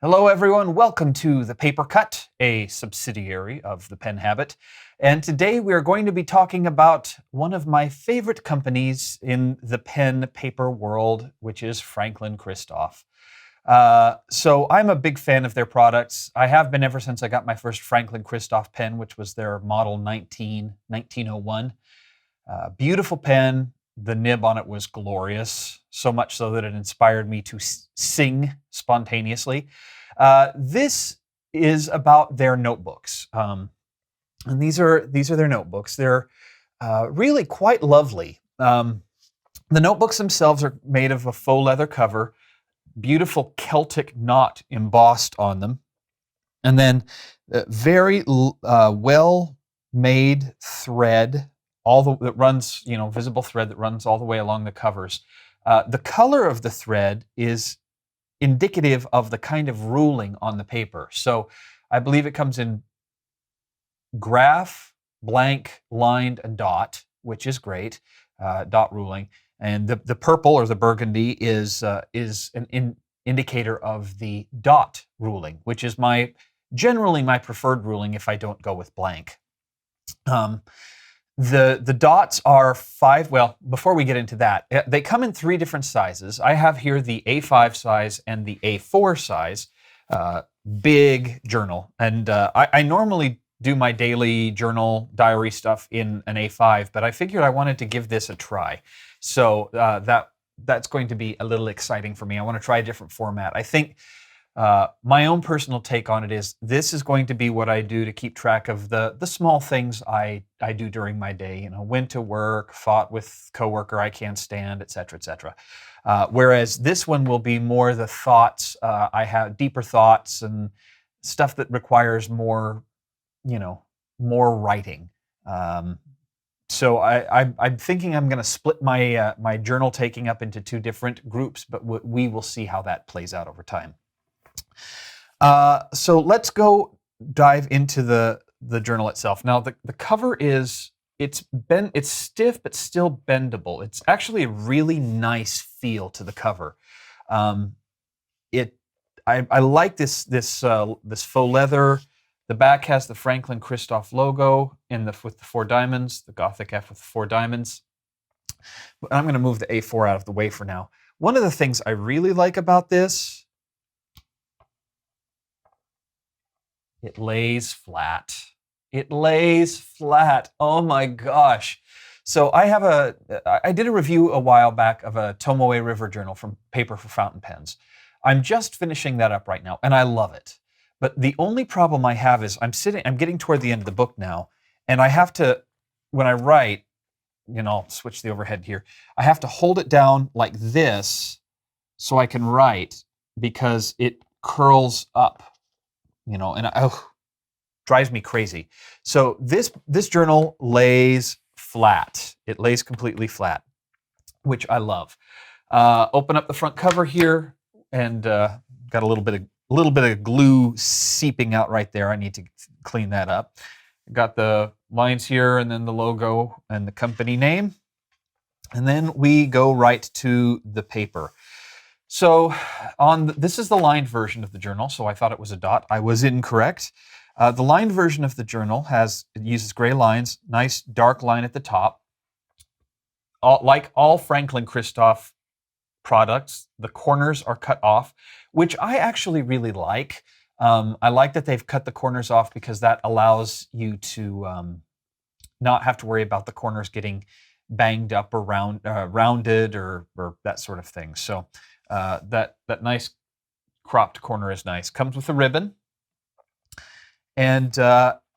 Hello, everyone. Welcome to The Paper Cut, a subsidiary of the Pen Habit. And today we are going to be talking about one of my favorite companies in the pen paper world, which is Franklin-Christoph. So I'm a big fan of their products. I have been ever since I got my first Franklin-Christoph pen, which was their model 1901. Beautiful pen. The nib on it was glorious, so much so that it inspired me to sing spontaneously. This is about their notebooks, and these are their notebooks. They're really quite lovely. The notebooks themselves are made of a faux leather cover, beautiful Celtic knot embossed on them, and then very well-made thread. That runs, visible thread that runs all the way along the covers. The color of the thread is indicative of the kind of ruling on the paper. So I believe it comes in graph, blank, lined, and dot, which is great, dot ruling. And the purple or the burgundy is an indicator of the dot ruling, which is generally my preferred ruling if I don't go with blank. The dots are before we get into that, they come in 3 different sizes. I have here the A5 size and the A4 size, big journal. And I normally do my daily journal diary stuff in an A5, but I figured I wanted to give this a try. So that's going to be a little exciting for me. I want to try a different format. I think my own personal take on it is this is going to be what I do to keep track of the small things I do during my day. When to work, fought with coworker I can't stand, etc., etc. Whereas this one will be more the thoughts. I have deeper thoughts and stuff that requires more writing. So I'm thinking I'm going to split my journal taking up into 2 different groups, but we will see how that plays out over time. So let's go dive into the journal itself. Now the cover it's stiff but still bendable. It's actually a really nice feel to the cover. I like this faux leather. The back has the Franklin-Christoph logo with the 4 diamonds, the Gothic F with the 4 diamonds. But I'm going to move the A4 out of the way for now. One of the things I really like about this, it lays flat. It lays flat. Oh my gosh. So I did a review a while back of a Tomoe River journal from Paper for Fountain Pens. I'm just finishing that up right now, and I love it. But the only problem I have is I'm getting toward the end of the book now, and I have to, when I write, I'll switch the overhead here. I have to hold it down like this so I can write because it curls up. Drives me crazy. So this journal lays flat. It lays completely flat, which I love. Open up the front cover here, and got a little bit of glue seeping out right there. I need to clean that up. Got the lines here, and then the logo and the company name, and then we go right to the paper. So this is the lined version of the journal, so I thought it was a dot. I was incorrect. The lined version of the journal uses gray lines, nice dark line at the top. Like all Franklin-Christoph products, the corners are cut off, which I actually really like. I like that they've cut the corners off because that allows you to not have to worry about the corners getting banged up or rounded or that sort of thing. So that nice cropped corner is nice. Comes with a ribbon, and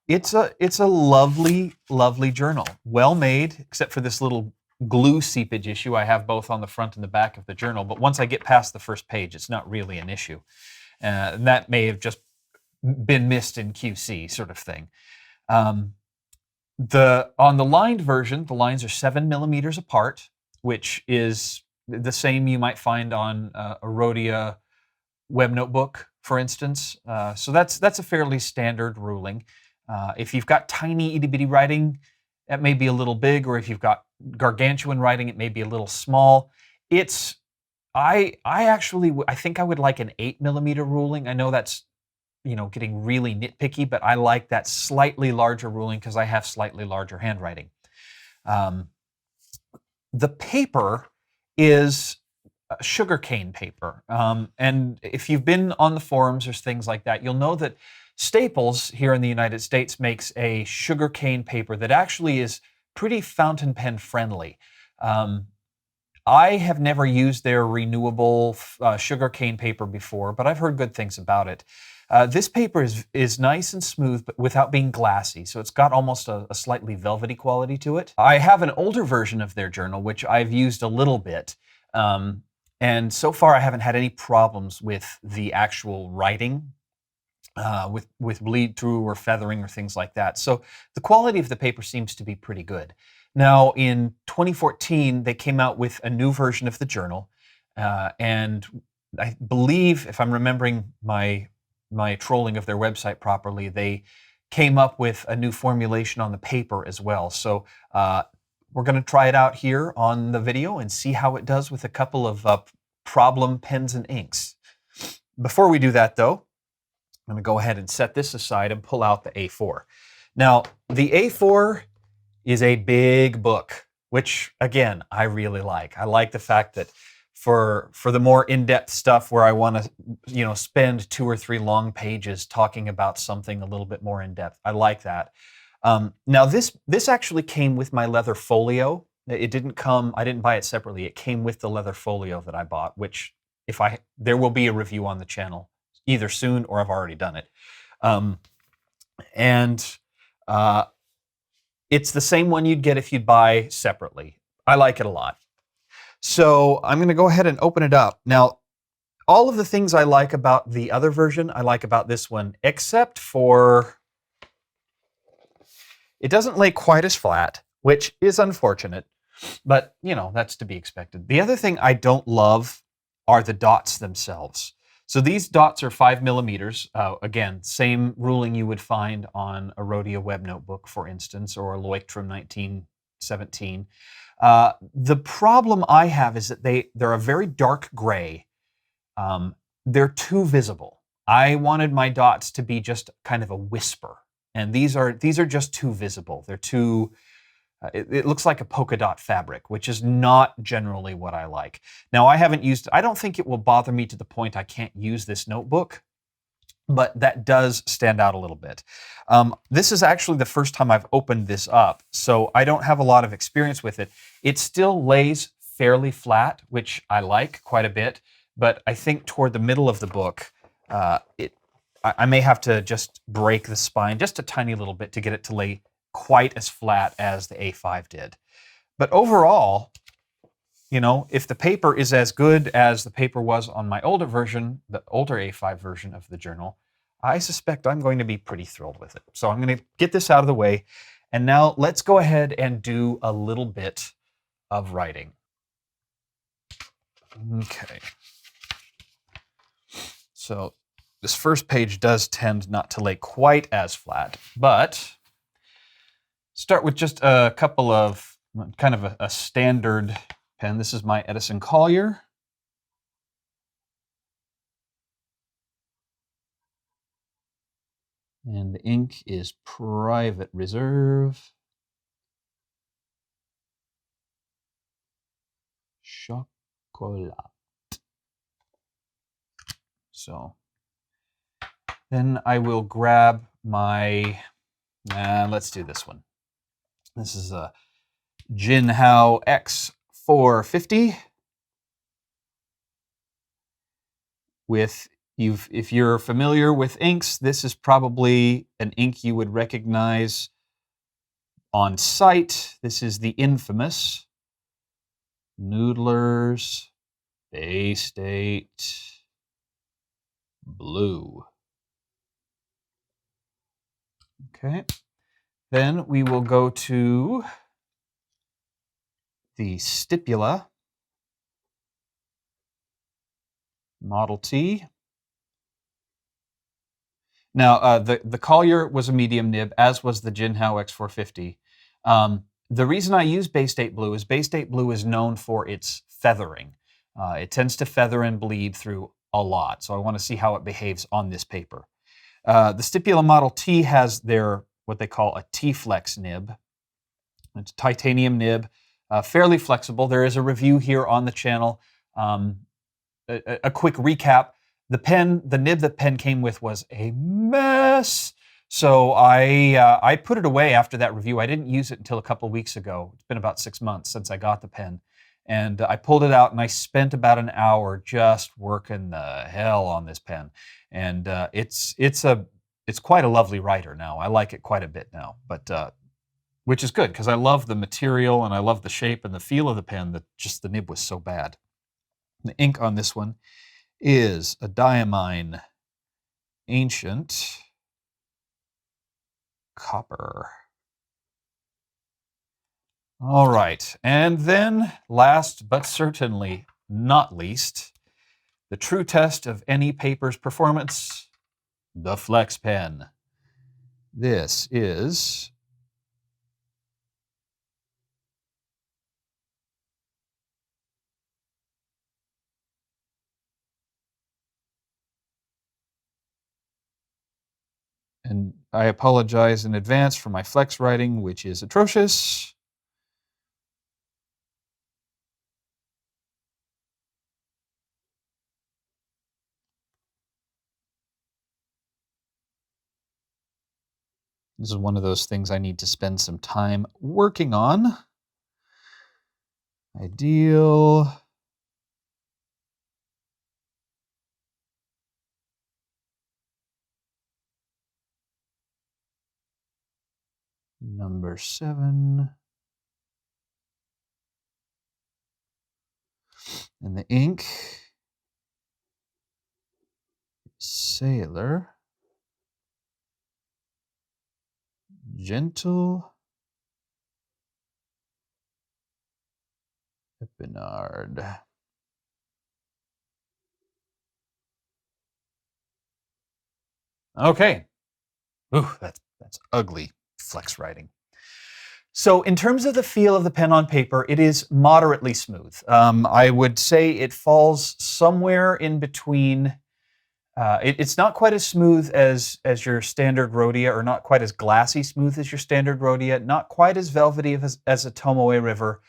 it's a lovely, lovely journal. Well made, except for this little glue seepage issue I have both on the front and the back of the journal. But once I get past the first page, it's not really an issue. And that may have just been missed in QC, sort of thing. On the lined version, the lines are 7 millimeters apart, which is the same you might find on a Rhodia web notebook, for instance. So that's a fairly standard ruling. If you've got tiny itty bitty writing, that may be a little big, or if you've got gargantuan writing, it may be a little small. It's I actually, I think I would like an 8mm ruling. I know that's, getting really nitpicky, but I like that slightly larger ruling because I have slightly larger handwriting. The paper is sugarcane paper. And if you've been on the forums or things like that, you'll know that Staples here in the United States makes a sugarcane paper that actually is pretty fountain pen friendly. I have never used their renewable sugarcane paper before, but I've heard good things about it. This paper is nice and smooth, but without being glassy, so it's got almost a slightly velvety quality to it. I have an older version of their journal, which I've used a little bit, and so far I haven't had any problems with the actual writing, with bleed through or feathering or things like that. So the quality of the paper seems to be pretty good. Now, in 2014, they came out with a new version of the journal, and I believe, if I'm remembering my trolling of their website properly, they came up with a new formulation on the paper as well. So we're going to try it out here on the video and see how it does with a couple of problem pens and inks. Before we do that, though, I'm going to go ahead and set this aside and pull out the A4. Now, the A4 is a big book, which, again, I really like. I like the fact that for the more in-depth stuff where I want to, spend 2 or 3 long pages talking about something a little bit more in-depth, I like that. Now, this actually came with my leather folio. It didn't come, I didn't buy it separately. It came with the leather folio that I bought, which there will be a review on the channel either soon or I've already done it. It's the same one you'd get if you'd buy separately. I like it a lot. So I'm going to go ahead and open it up. Now, all of the things I like about the other version, I like about this one, except for it doesn't lay quite as flat, which is unfortunate, but that's to be expected. The other thing I don't love are the dots themselves. So these dots are 5mm. Again, same ruling you would find on a Rhodia web notebook, for instance, or a Leuchtturm 1917. The problem I have is that they're a very dark gray. They're too visible. I wanted my dots to be just kind of a whisper, and these are just too visible. They're too. It looks like a polka dot fabric, which is not generally what I like. Now, I don't think it will bother me to the point I can't use this notebook, but that does stand out a little bit. This is actually the first time I've opened this up, so I don't have a lot of experience with it. It still lays fairly flat, which I like quite a bit, but I think toward the middle of the book, I may have to just break the spine just a tiny little bit to get it to lay quite as flat as the A5 did. But overall, if the paper is as good as the paper was on my older version, the older A5 version of the journal, I suspect I'm going to be pretty thrilled with it. So I'm going to get this out of the way, and now let's go ahead and do a little bit of writing. Okay. So this first page does tend not to lay quite as flat, but start with just a couple of kind of a standard pen. This is my Edison Collier. And the ink is Private Reserve. Chocolat. So then I will grab my, let's do this one. This is a Jinhao X450 if you're familiar with inks, this is probably an ink you would recognize on site. This is the infamous Noodler's Bay State Blue. Okay. Then we will go to the Stipula Model T. Now, the Collier was a medium nib, as was the Jinhao X450. The reason I use Bay State Blue is Bay State Blue is known for its feathering. It tends to feather and bleed through a lot, so I want to see how it behaves on this paper. The Stipula Model T has their, what they call a T-flex nib. It's a titanium nib, fairly flexible. There is a review here on the channel. A quick recap. The nib the pen came with was a mess. So I put it away after that review. I didn't use it until a couple of weeks ago. It's been about 6 months since I got the pen. And I pulled it out and I spent about an hour just working the hell on this pen. And it's quite a lovely writer now. I like it quite a bit now, but which is good because I love the material and I love the shape and the feel of the pen. That just the nib was so bad. The ink on this one is a diamine ancient copper. All right, and then last but certainly not least, the true test of any paper's performance, the Flex pen. This is and I apologize in advance for my Flex writing, which is atrocious. This is one of those things I need to spend some time working on. Ideal. Number 7. And the ink, Sailor. Gentle Epinard. Okay. Ooh, that's ugly Flex writing. So in terms of the feel of the pen on paper, it is moderately smooth. I would say it falls somewhere in between. It's not quite as smooth as your standard Rhodia, or not quite as glassy smooth as your standard Rhodia, not quite as velvety as a Tomoe River.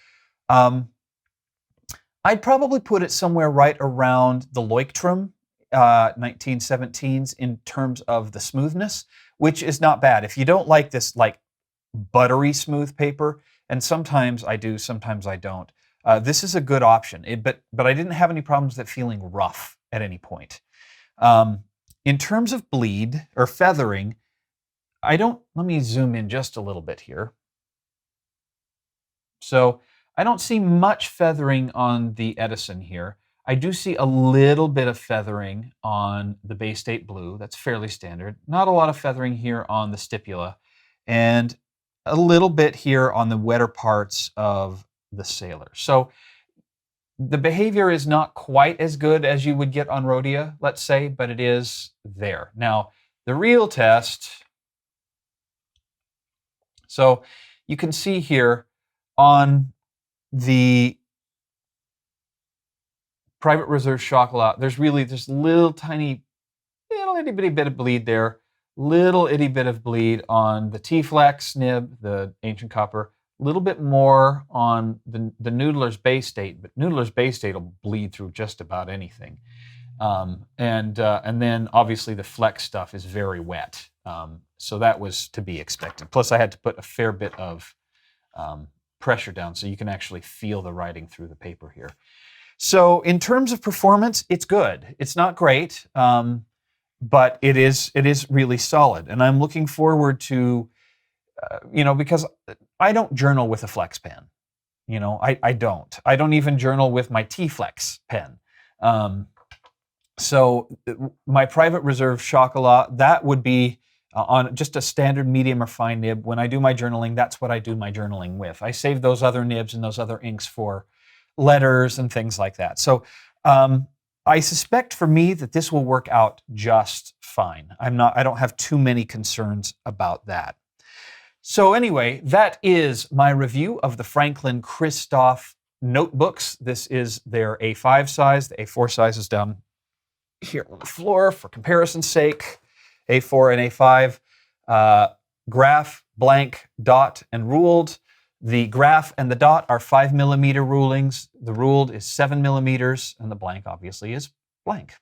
I'd probably put it somewhere right around the Leuchtturm 1917s in terms of the smoothness, which is not bad. If you don't like this like buttery smooth paper, and sometimes I do, sometimes I don't, this is a good option. But I didn't have any problems with it feeling rough at any point. In terms of bleed or feathering, let me zoom in just a little bit here. So I don't see much feathering on the Edison here. I do see a little bit of feathering on the Bay State Blue. That's fairly standard. Not a lot of feathering here on the Stipula, and a little bit here on the wetter parts of the Sailor. So the behavior is not quite as good as you would get on Rhodia, let's say, but it is there. Now, the real test, so you can see here on the Private Reserve Chocolat, there's really this little tiny, little itty bitty bit of bleed there, little itty bit of bleed on the T-Flex nib, the ancient copper, a little bit more on the Noodler's Bay State, but Noodler's Bay State will bleed through just about anything. And then obviously the Flex stuff is very wet. So that was to be expected. Plus I had to put a fair bit of pressure down so you can actually feel the writing through the paper here. So in terms of performance, it's good. It's not great, but it is really solid. And I'm looking forward to, because I don't journal with a Flex pen. I don't. I don't even journal with my T-Flex pen. So my Private Reserve Chocolat, that would be on just a standard medium or fine nib. When I do my journaling, that's what I do my journaling with. I save those other nibs and those other inks for letters and things like that. So I suspect for me that this will work out just fine. I don't have too many concerns about that. So anyway, that is my review of the Franklin-Christoph notebooks. This is their A5 size. The A4 size is down here on the floor for comparison's sake. A4 and A5. Graph, blank, dot, and ruled. The graph and the dot are 5mm rulings. The ruled is 7mm, and the blank obviously is blank.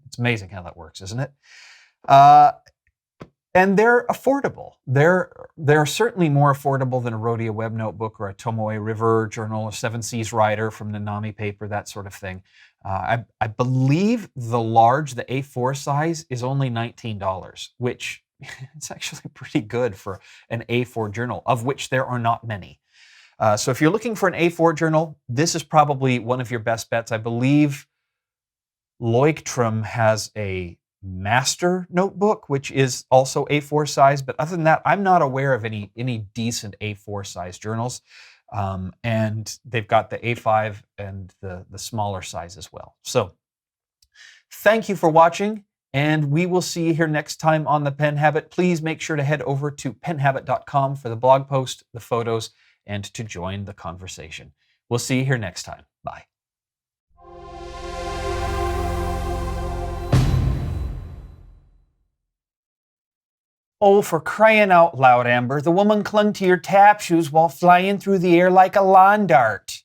It's amazing how that works, isn't it? And they're affordable. They're certainly more affordable than a Rhodia Web Notebook or a Tomoe River Journal, a Seven Seas Rider from Nanami Paper, that sort of thing. I believe the large, the A4 size, is only $19, which it's actually pretty good for an A4 journal, of which there are not many. So if you're looking for an A4 journal, this is probably one of your best bets. I believe Leuchtturm has a master notebook, which is also A4 size, but other than that, I'm not aware of any decent A4 size journals. And they've got the A5 and the smaller size as well. So thank you for watching, and we will see you here next time on The Pen Habit. Please make sure to head over to penhabit.com for the blog post, the photos, and to join the conversation. We'll see you here next time. Bye. Oh, for crying out loud, Amber, the woman clung to your tap shoes while flying through the air like a lawn dart.